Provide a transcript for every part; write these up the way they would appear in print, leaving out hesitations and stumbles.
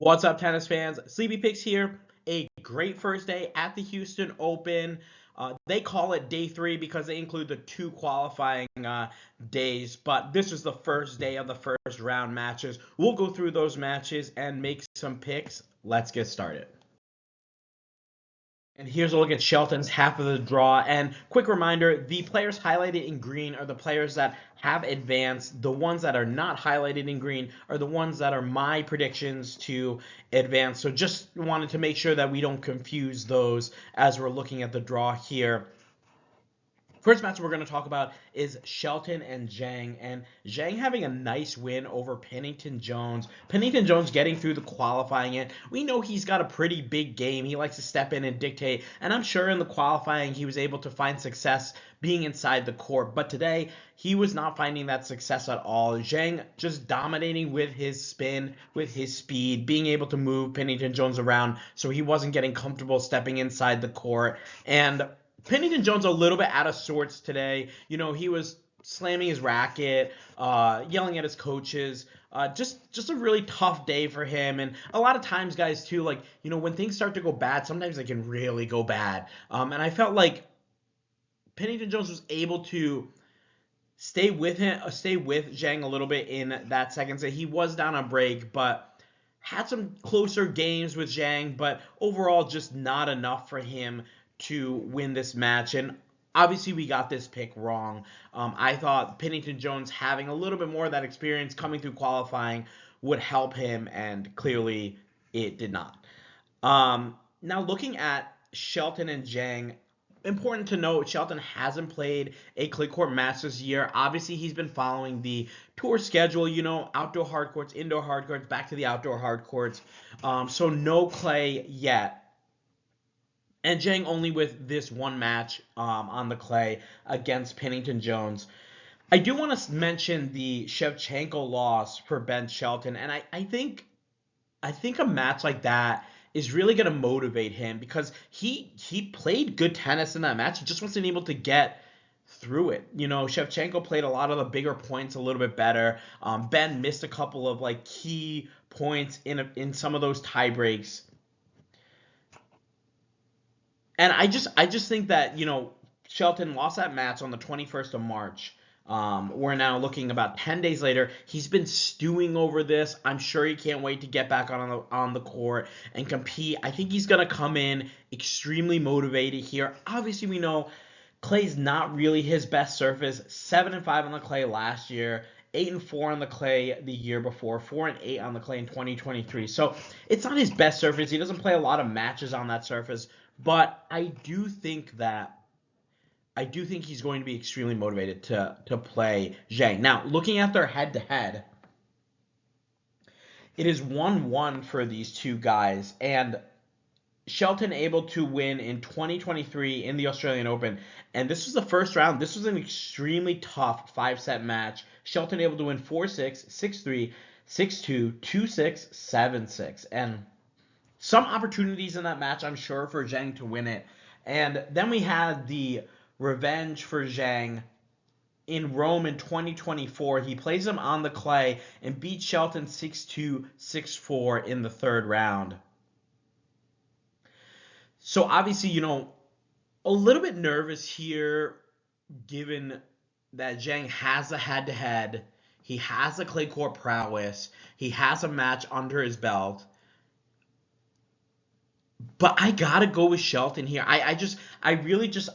What's up, tennis fans? Sleepy Picks here. A great first day at the Houston Open. They call it day three because they include the two qualifying days, but this is the first day of the first round matches. We'll go through those matches and make some picks. Let's get started. And here's a look at Shelton's half of the draw. And quick reminder, the players highlighted in green are the players that have advanced. The ones that are not highlighted in green are the ones that are my predictions to advance. So just wanted to make sure that we don't confuse those as we're looking at the draw here. First match we're going to talk about is Shelton and Zhang. And Zhang having a nice win over Pennington Jones. Pennington Jones getting through the qualifying. And we know he's got a pretty big game. He likes to step in and dictate. And I'm sure in the qualifying he was able to find success being inside the court. But today he was not finding that success at all. Zhang just dominating with his spin, with his speed, being able to move Pennington Jones around so he wasn't getting comfortable stepping inside the court. And Pennington Jones a little bit out of sorts today. You know, he was slamming his racket, yelling at his coaches. Just a really tough day for him. And a lot of times, guys, too, like, you know, when things start to go bad, sometimes they can really go bad. And I felt like Pennington Jones was able to stay with Zhang a little bit in that second set. He was down on break, but had some closer games with Zhang, but overall just not enough for him to win this match. And obviously we got this pick wrong. I thought Pennington Jones having a little bit more of that experience coming through qualifying would help him, and clearly it did not. Now looking at Shelton and Zhang, important to note, Shelton hasn't played a clay court match this year. Obviously, he's been following the tour schedule, you know, outdoor hard courts, indoor hard courts, back to the outdoor hard courts. So no clay yet. And Zhang only with this one match on the clay against Pennington Jones. I do want to mention the Shevchenko loss for Ben Shelton, and I think a match like that is really going to motivate him because he played good tennis in that match. He just wasn't able to get through it. You know, Shevchenko played a lot of the bigger points a little bit better. Ben missed a couple of like key points in some of those tie breaks. And I just think that, you know, Shelton lost that match on the 21st of March. We're now looking about 10 days later. He's been stewing over this. I'm sure he can't wait to get back on the court and compete. I think he's going to come in extremely motivated here. Obviously, we know clay's not really his best surface. 7-5 on the clay last year. 8-4 on the clay the year before, 4-8 on the clay in 2023. So it's not his best surface. He doesn't play a lot of matches on that surface. But I do think he's going to be extremely motivated to play Zhang. Now, looking at their head-to-head, it is 1-1 for these two guys. And Shelton able to win in 2023 in the Australian Open. And this was the first round. This was an extremely tough 5-set match. Shelton able to win 4-6, 6-3, 6-2, 2-6, 7-6. And some opportunities in that match, I'm sure, for Zhang to win it. And then we had the revenge for Zhang in Rome in 2024. He plays him on the clay and beats Shelton 6-2, 6-4 in the third round. So obviously, you know, a little bit nervous here given that Zhang has a head-to-head. He has a clay court prowess. He has a match under his belt. But I gotta go with Shelton here. I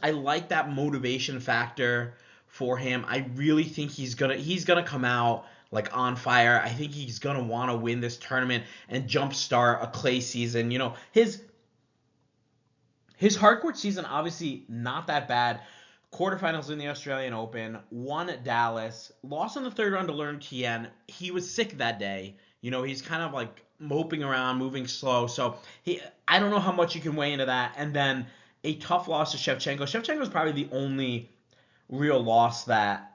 like that motivation factor for him. I really think he's gonna come out like on fire. I think he's gonna want to win this tournament and jumpstart a clay season. You know, his hardcourt season obviously not that bad. Quarterfinals in the Australian Open, won at Dallas, lost in the third round to Learn Tien. He was sick that day. You know, he's kind of like moping around, moving slow. So I don't know how much you can weigh into that. And then a tough loss to Shevchenko. Shevchenko is probably the only real loss that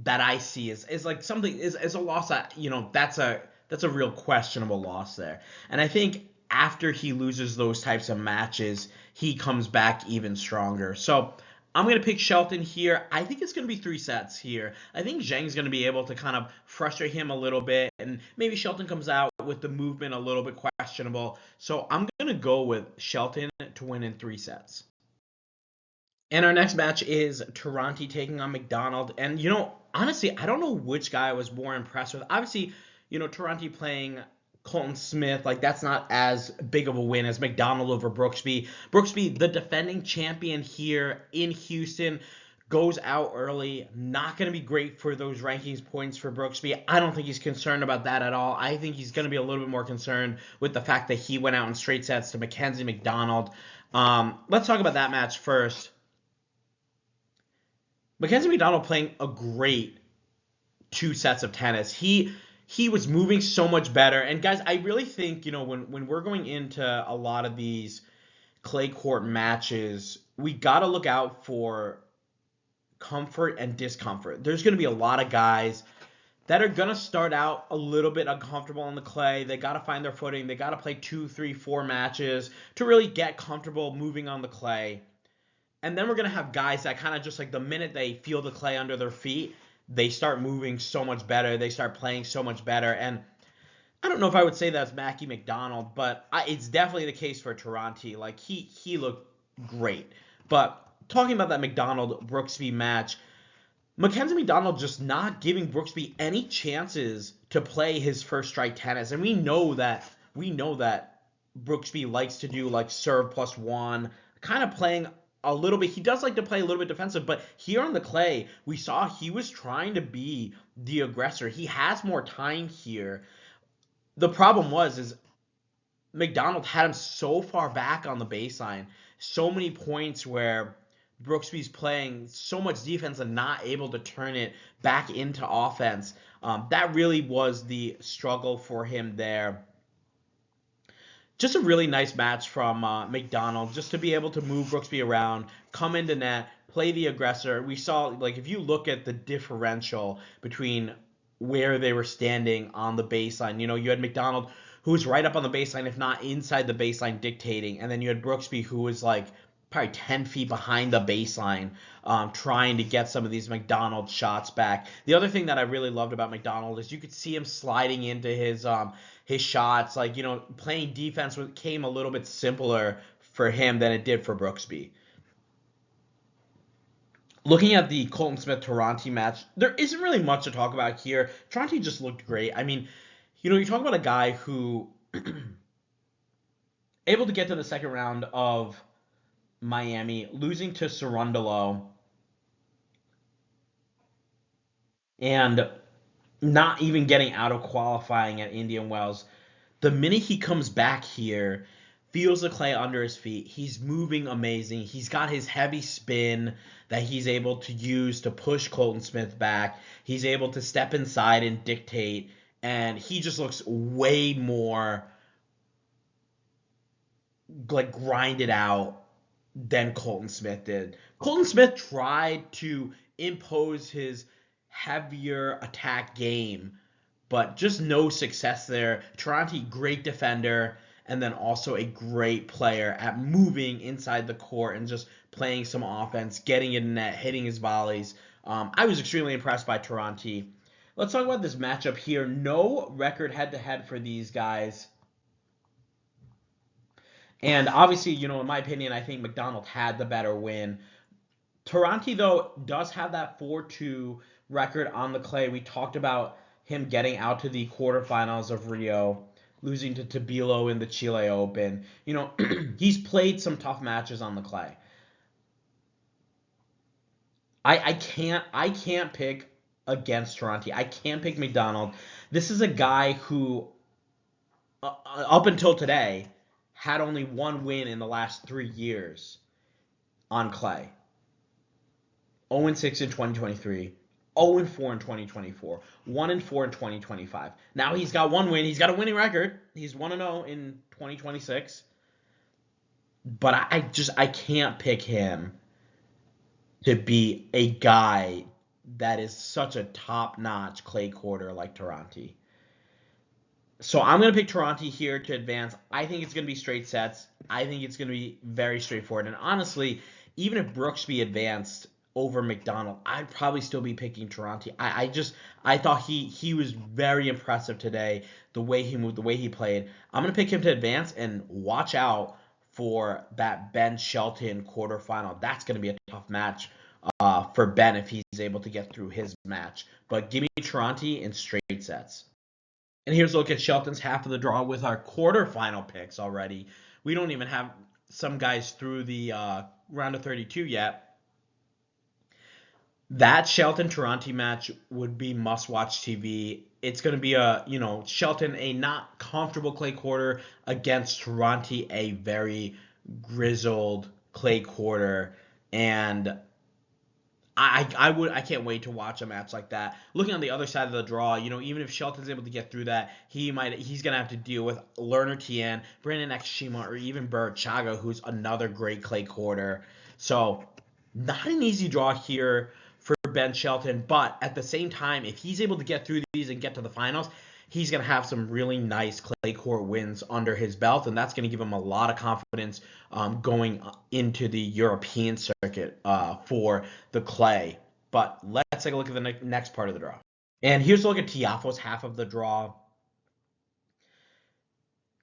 I see is like something is a loss that, you know, that's a real questionable loss there. And I think after he loses those types of matches, he comes back even stronger. So I'm going to pick Shelton here. I think it's going to be 3 sets here. I think Zhang's going to be able to kind of frustrate him a little bit, and maybe Shelton comes out with the movement a little bit questionable. So I'm going to go with Shelton to win in 3 sets. And our next match is Tirante taking on McDonald. And, honestly, I don't know which guy I was more impressed with. Obviously, Tirante playing Colton Smith, like that's not as big of a win as McDonald over Brooksby. Brooksby, the defending champion here in Houston, goes out early. Not going to be great for those rankings points for Brooksby. I don't think he's concerned about that at all. I think he's going to be a little bit more concerned with the fact that he went out in straight sets to Mackenzie McDonald. Let's talk about that match first. Mackenzie McDonald playing a great 2 sets of tennis. He was moving so much better. And guys, I really think, when we're going into a lot of these clay court matches, we got to look out for comfort and discomfort. There's going to be a lot of guys that are going to start out a little bit uncomfortable on the clay. They got to find their footing. They got to play 2, 3, 4 matches to really get comfortable moving on the clay. And then we're going to have guys that kind of just like the minute they feel the clay under their feet, they start moving so much better. They start playing so much better. And I don't know if I would say that's Mackie McDonald, but it's definitely the case for Tirante. Like, he looked great. But talking about that McDonald-Brooksby match, Mackenzie McDonald just not giving Brooksby any chances to play his first strike tennis. And we know that Brooksby likes to do like serve +1, kind of playing a little bit. He does like to play a little bit defensive, but here on the clay, we saw he was trying to be the aggressor. He has more time here. The problem is McDonald had him so far back on the baseline, so many points where Brooksby's playing so much defense and not able to turn it back into offense. That really was the struggle for him there. Just a really nice match from McDonald, just to be able to move Brooksby around, come into net, play the aggressor. We saw, like, if you look at the differential between where they were standing on the baseline, you had McDonald, who was right up on the baseline, if not inside the baseline, dictating. And then you had Brooksby, who was, like, probably 10 feet behind the baseline, trying to get some of these McDonald shots back. The other thing that I really loved about McDonald is you could see him sliding into his shots. Like, playing defense came a little bit simpler for him than it did for Brooksby. Looking at the Colton Smith-Tirante match, there isn't really much to talk about here. Tirante just looked great. I mean, you talk about a guy who able to get to the second round of Miami, losing to Cerundolo, and not even getting out of qualifying at Indian Wells. The minute he comes back here, feels the clay under his feet, he's moving amazing. He's got his heavy spin that he's able to use to push Colton Smith back. He's able to step inside and dictate, and he just looks way more like grinded out than Colton Smith did. Colton Smith tried to impose his heavier attack game, but just no success there. Tirante, great defender, and then also a great player at moving inside the court and just playing some offense, getting it in net, hitting his volleys. I was extremely impressed by Tirante. Let's talk about this matchup here. No record head-to-head for these guys. And obviously, in my opinion, I think McDonald had the better win. Tirante, though, does have that 4-2 record on the clay. We talked about him getting out to the quarterfinals of Rio, losing to Tabilo in the Chile Open. He's played some tough matches on the clay. I can't pick against Tirante. I can't pick McDonald. This is a guy who, up until today, had only one win in the last 3 years on clay. 0-6 in 2023, 0-4 in 2024, 1-4 in 2025. Now he's got one win. He's got a winning record. He's 1-0 in 2026. But I can't pick him to be a guy that is such a top-notch clay courter like Tirante. So I'm going to pick Tirante here to advance. I think it's going to be straight sets. I think it's going to be very straightforward. And honestly, even if Brooksby advanced over McDonald, I'd probably still be picking Tirante. I thought he was very impressive today. The way he moved, the way he played. I'm gonna pick him to advance, and watch out for that Ben Shelton quarterfinal. That's gonna be a tough match for Ben if he's able to get through his match. But give me Tirante in straight sets. And here's a look at Shelton's half of the draw with our quarterfinal picks already. We don't even have some guys through the round of 32 yet. That Shelton Tirante match would be must-watch TV. It's going to be Shelton, a not comfortable clay quarter, against Tirante, a very grizzled clay quarter. And I can't wait to watch a match like that. Looking on the other side of the draw, even if Shelton's able to get through that, he's gonna have to deal with Lerner Tien, Brandon Nakashima, or even Bert Chaga, who's another great clay quarter. So not an easy draw here for Ben Shelton, but at the same time, if he's able to get through these and get to the finals, he's going to have some really nice clay court wins under his belt, and that's going to give him a lot of confidence going into the European circuit for the clay. But let's take a look at the next part of the draw. And here's a look at Tiafoe's half of the draw.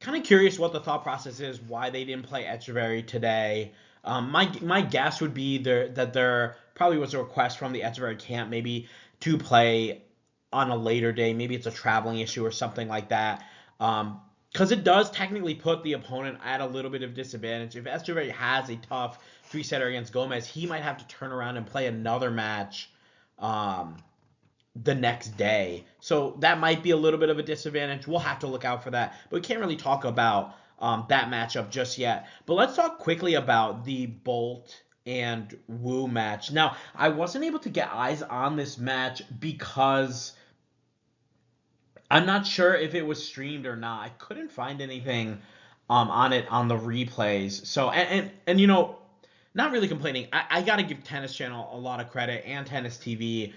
Kind of curious what the thought process is, why they didn't play Echeverry today. My guess would be that there probably was a request from the Echeverry camp maybe to play on a later day. Maybe it's a traveling issue or something like that. Because it does technically put the opponent at a little bit of disadvantage. If Echeverry has a tough three-setter against Gomez, he might have to turn around and play another match the next day. So that might be a little bit of a disadvantage. We'll have to look out for that. But we can't really talk about that matchup just yet. But let's talk quickly about the Bolt and Wu match. Now, I wasn't able to get eyes on this match because I'm not sure if it was streamed or not. I couldn't find anything on it on the replays. So, and not really complaining. I got to give Tennis Channel a lot of credit, and Tennis TV.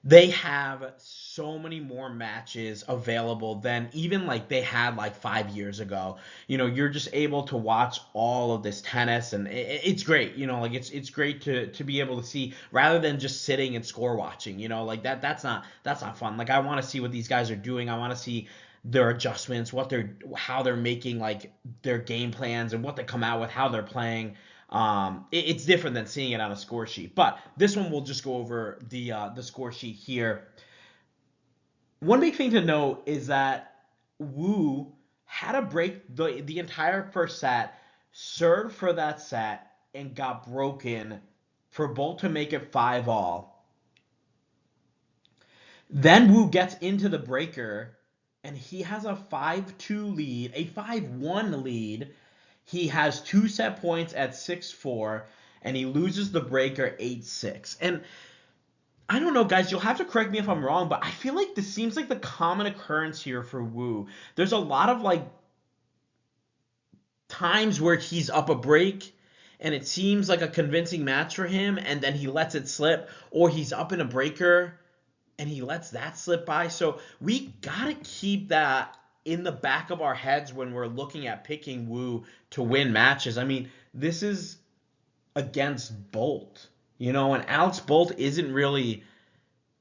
They have so many more matches available than even like they had like 5 years ago. You're just able to watch all of this tennis, and it's great. It's great to be able to see rather than just sitting and score watching. That's not fun. Like, I want to see what these guys are doing. I want to see their adjustments, how they're making like their game plans and what they come out with, how they're playing. It's different than seeing it on a score sheet. But this one, we'll just go over the score sheet here. One big thing to note is that Wu had to break the entire first set, served for that set, and got broken for Bolt to make it 5-all. Then Wu gets into the breaker, and he has a 5-2 lead, a 5-1 lead. He has 2 set points at 6-4, and he loses the breaker 8-6. And I don't know, guys, you'll have to correct me if I'm wrong, but I feel like this seems like the common occurrence here for Wu. There's a lot of like times where he's up a break, and it seems like a convincing match for him, and then he lets it slip, or he's up in a breaker, and he lets that slip by. So we gotta keep that in the back of our heads when we're looking at picking Wu to win matches. I mean, this is against Bolt, and Alex Bolt isn't really,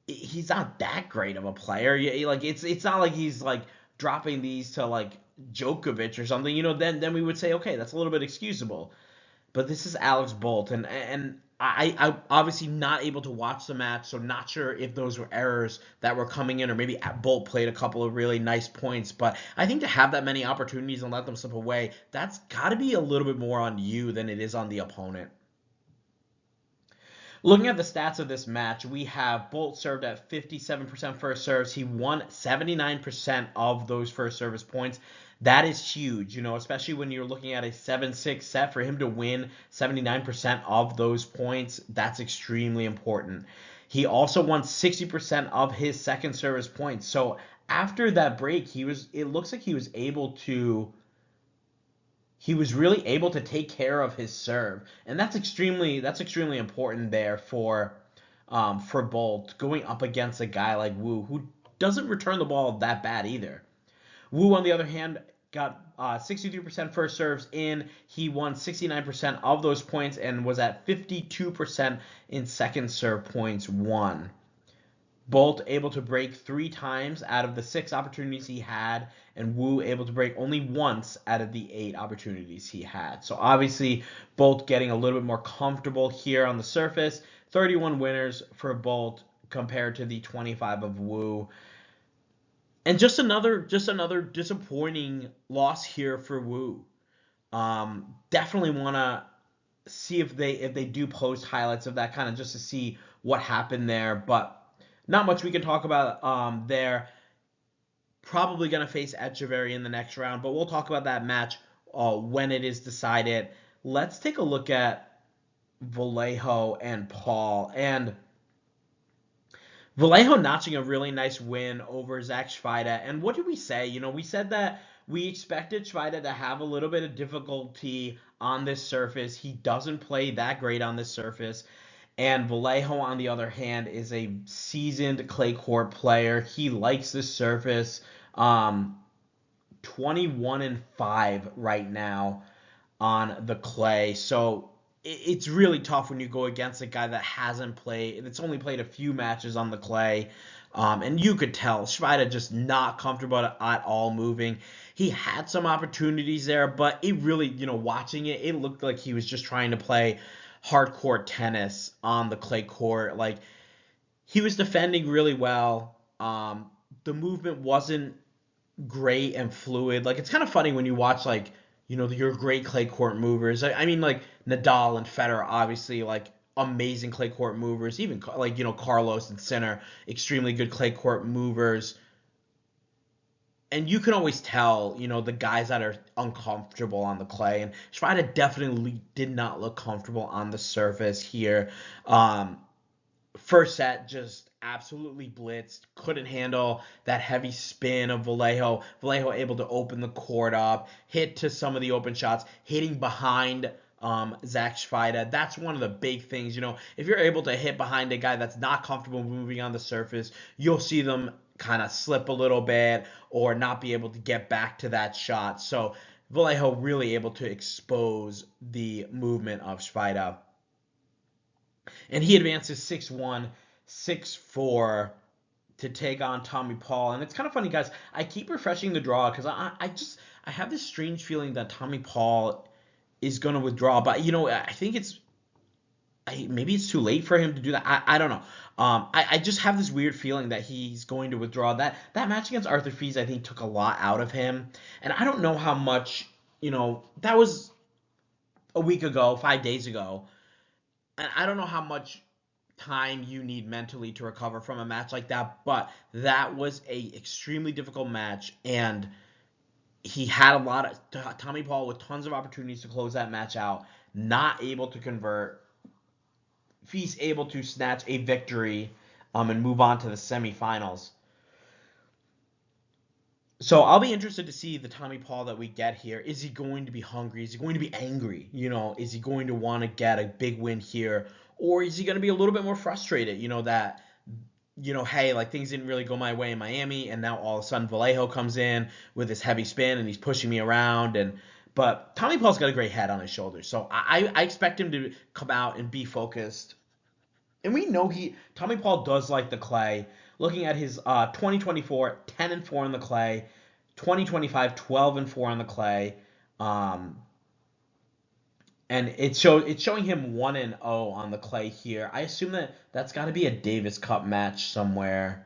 he's not that great of a player. It's not like he's like dropping these to like Djokovic or something. Then we would say, okay, that's a little bit excusable. But this is Alex Bolt, and I'm obviously not able to watch the match, so not sure if those were errors that were coming in, or maybe Bolt played a couple of really nice points. But I think to have that many opportunities and let them slip away, that's got to be a little bit more on you than it is on the opponent. Looking at the stats of this match, we have Bolt served at 57% first serves. He won 79% of those first service points. That is huge, especially when you're looking at a 7-6 set. For him to win 79% of those points, that's extremely important. He also won 60% of his second service points. So after that break, it looks like he was really able to take care of his serve, and that's extremely important there for Bolt, going up against a guy like Wu, who doesn't return the ball that bad either. Wu, on the other hand, got 63% first serves in. He won 69% of those points and was at 52% in second serve points won. Bolt able to break 3 times out of the 6 opportunities he had, and Wu able to break only once out of the 8 opportunities he had. So obviously, Bolt getting a little bit more comfortable here on the surface. 31 winners for Bolt compared to the 25 of Wu. And just another disappointing loss here for Wu. Definitely want to see if they do post highlights of that, kind of just to see what happened there, but not much we can talk about there. Probably going to face Echeverry in the next round, but we'll talk about that match when it is decided. Let's take a look at Vallejo and Paul. And Vallejo notching a really nice win over Zach Schweida. And what did we say? We said that we expected Schweida to have a little bit of difficulty on this surface. He doesn't play that great on this surface. And Vallejo, on the other hand, is a seasoned clay court player. He likes this surface. 21-5 right now on the clay. So it's really tough when you go against a guy that hasn't played, that's only played a few matches on the clay. And you could tell Schweida just not comfortable at all moving. He had some opportunities there, but it really, watching it, it looked like he was just trying to play hardcore tennis on the clay court. Like, he was defending really well. The movement wasn't great and fluid. Like, it's kind of funny when you watch, like, your great clay court movers. I mean, like, Nadal and Federer, obviously, like, amazing clay court movers. Even, like, Carlos and Sinner, extremely good clay court movers. And you can always tell, the guys that are uncomfortable on the clay. And Schweida definitely did not look comfortable on the surface here. First set, just absolutely blitzed. Couldn't handle that heavy spin of Vallejo. Vallejo able to open the court up, hit to some of the open shots, hitting behind Zach Schweida. That's one of the big things. If you're able to hit behind a guy that's not comfortable moving on the surface, you'll see them kind of slip a little bit or not be able to get back to that shot. So Vallejo really able to expose the movement of Schweida. And he advances 6-1, 6-4 to take on Tommy Paul. And it's kind of funny, guys. I keep refreshing the draw because I have this strange feeling that Tommy Paul is going to withdraw. But, I think maybe it's too late for him to do that. I don't know. I just have this weird feeling that he's going to withdraw. That match against Arthur Fils, I think, took a lot out of him. And I don't know how much, that was a week ago, 5 days ago. And I don't know how much time you need mentally to recover from a match like that, but that was a extremely difficult match, and he had Tommy Paul with tons of opportunities to close that match out, not able to convert. He's able to snatch a victory and move on to the semifinals. So I'll be interested to see the Tommy Paul that we get here. Is he going to be hungry? Is he going to be angry? Is he going to want to get a big win here? Or is he going to be a little bit more frustrated, that, hey, like, things didn't really go my way in Miami, and now all of a sudden Vallejo comes in with his heavy spin, and he's pushing me around. But Tommy Paul's got a great head on his shoulders, so I expect him to come out and be focused. And we know Tommy Paul does like the clay. Looking at his 2024, 10-4 on the clay, 2025, 12-4 on the clay, and it's showing him 1-0 on the clay here. I assume that's got to be a Davis Cup match somewhere.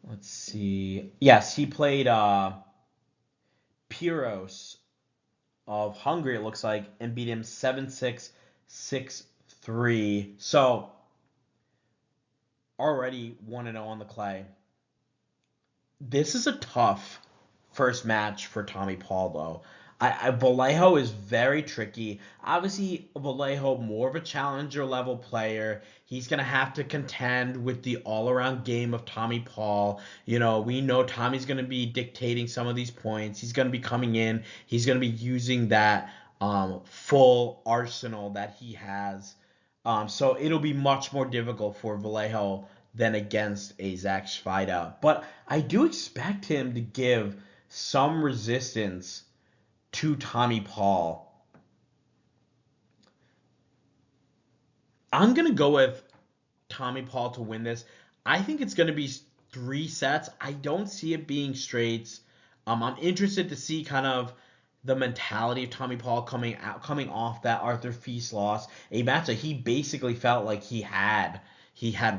Let's see. Yes, he played Piros of Hungary, it looks like, and beat him 7-6, 6-3. So already 1-0 on the clay. This is a tough first match for Tommy Paul, though. Vallejo is very tricky. Obviously, Vallejo, more of a challenger level player. He's going to have to contend with the all-around game of Tommy Paul. We know Tommy's going to be dictating some of these points. He's going to be coming in. He's going to be using that full arsenal that he has. So it'll be much more difficult for Vallejo than against a Zach Schweida. But I do expect him to give some resistance to Tommy Paul. I'm going to go with Tommy Paul to win this. I think it's going to be 3 sets. I don't see it being straights. I'm interested to see kind of the mentality of Tommy Paul coming off that Arthur Feast loss, a match that he basically felt like he had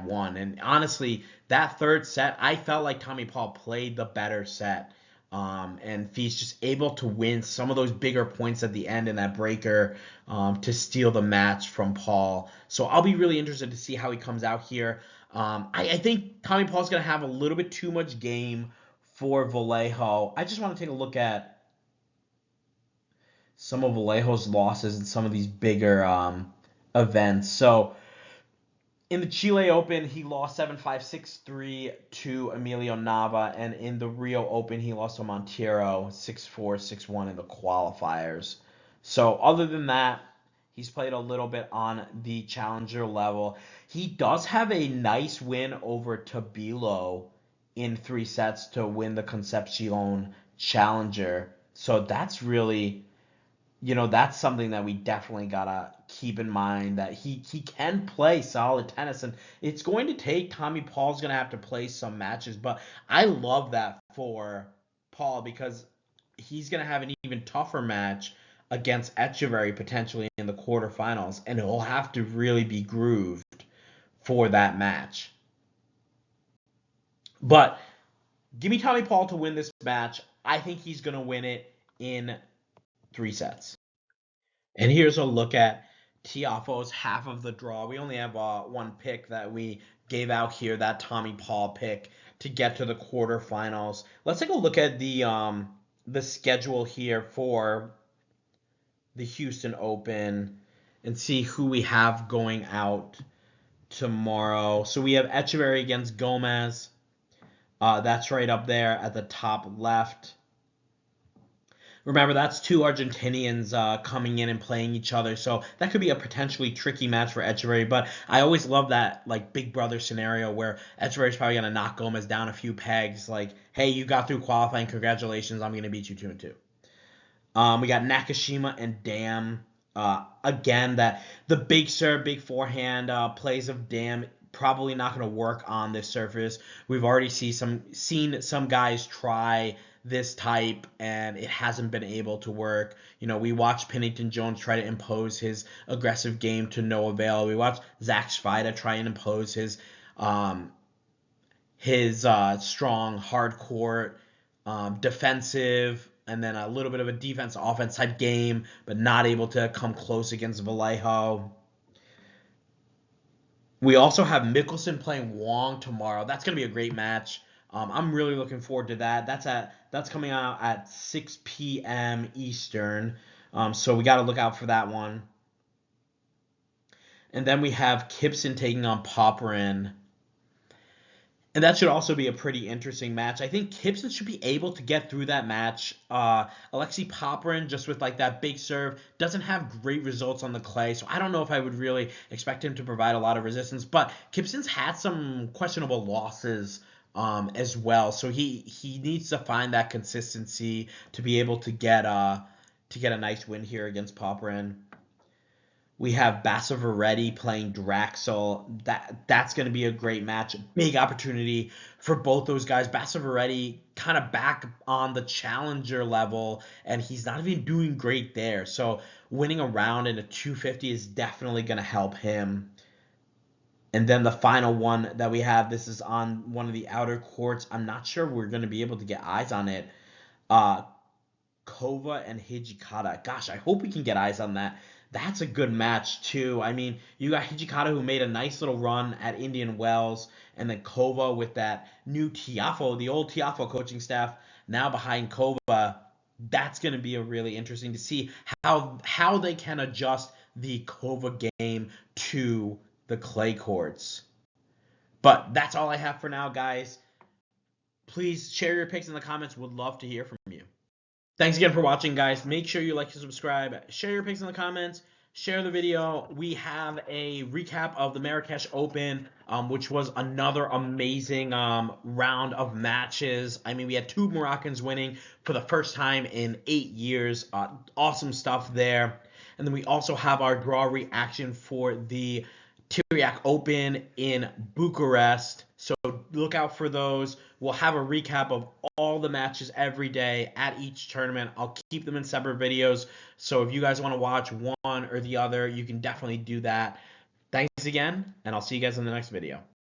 won. And honestly, that third set, I felt like Tommy Paul played the better set. And Feast just able to win some of those bigger points at the end in that breaker to steal the match from Paul. So I'll be really interested to see how he comes out here. I think Tommy Paul's going to have a little bit too much game for Vallejo. I just want to take a look at some of Vallejo's losses in some of these bigger events. So in the Chile Open, he lost 7-5, 6-3 to Emilio Nava, and in the Rio Open, he lost to Monteiro 6-4, 6-1 in the qualifiers. So other than that, he's played a little bit on the challenger level. He does have a nice win over Tabilo in 3 sets to win the Concepcion Challenger. So that's really, that's something that we definitely gotta keep in mind, that he can play solid tennis, and it's going to take Tommy Paul's gonna have to play some matches, but I love that for Paul because he's gonna have an even tougher match against Echeverry potentially in the quarterfinals, and he'll have to really be grooved for that match. But give me Tommy Paul to win this match. I think he's gonna win it in 3 sets. And here's a look at Tiafoe's half of the draw. We only have one pick that we gave out here, that Tommy Paul pick to get to the quarterfinals. Let's take a look at the schedule here for the Houston Open and see who we have going out tomorrow. So we have Echeverry against Gomez. That's right up there at the top left. Remember, that's 2 Argentinians coming in and playing each other, so that could be a potentially tricky match for Echeverry, but I always love that big brother scenario where Echeverry's probably going to knock Gomez down a few pegs, like, hey, you got through qualifying, congratulations, I'm going to beat you 2-2. We got Nakashima and Dam. Again, that the big serve, big forehand plays of Dam probably not going to work on this surface. We've already seen some guys try this type, and it hasn't been able to work. We watched Pennington Jones try to impose his aggressive game to no avail. We watched Zach Svida try and impose his strong, hard court, defensive, and then a little bit of a defense-offense type game, but not able to come close against Vallejo. We also have Mickelson playing Wong tomorrow. That's going to be a great match. I'm really looking forward to that. That's coming out at 6 p.m. Eastern. So we got to look out for that one. And then we have Gibson taking on Popyrin. And that should also be a pretty interesting match. I think Gibson should be able to get through that match. Alexei Popyrin, just with that big serve, doesn't have great results on the clay, so I don't know if I would really expect him to provide a lot of resistance. But Gibson's had some questionable losses as well, so he needs to find that consistency to be able to get a nice win here against Popyrin. We have Basaveretti playing Draxel. That's going to be a great match. Big opportunity for both those guys. Basaveretti kind of back on the challenger level, and he's not even doing great there. So winning a round in a 250 is definitely going to help him. And then the final one that we have, this is on one of the outer courts. I'm not sure we're going to be able to get eyes on it. Kova and Hijikata. Gosh, I hope we can get eyes on that. That's a good match, too. I mean, you got Hijikata, who made a nice little run at Indian Wells, and then Kova with that new Tiafoe, the old Tiafoe coaching staff, now behind Kova. That's going to be a really interesting to see how they can adjust the Kova game to the clay courts. But that's all I have for now, guys. Please share your picks in the comments. Would love to hear from you. Thanks again for watching, guys. Make sure you like and subscribe. Share your picks in the comments. share the video. We have a recap of the Marrakesh Open, which was another amazing round of matches. I mean, we had two Moroccans winning for the first time in 8 years. Awesome stuff there. And then we also have our draw reaction for the Tirante Open in Bucharest. So look out for those. We'll have a recap of all the matches every day at each tournament. I'll keep them in separate videos. So if you guys want to watch one or the other, you can definitely do that. Thanks again, and I'll see you guys in the next video.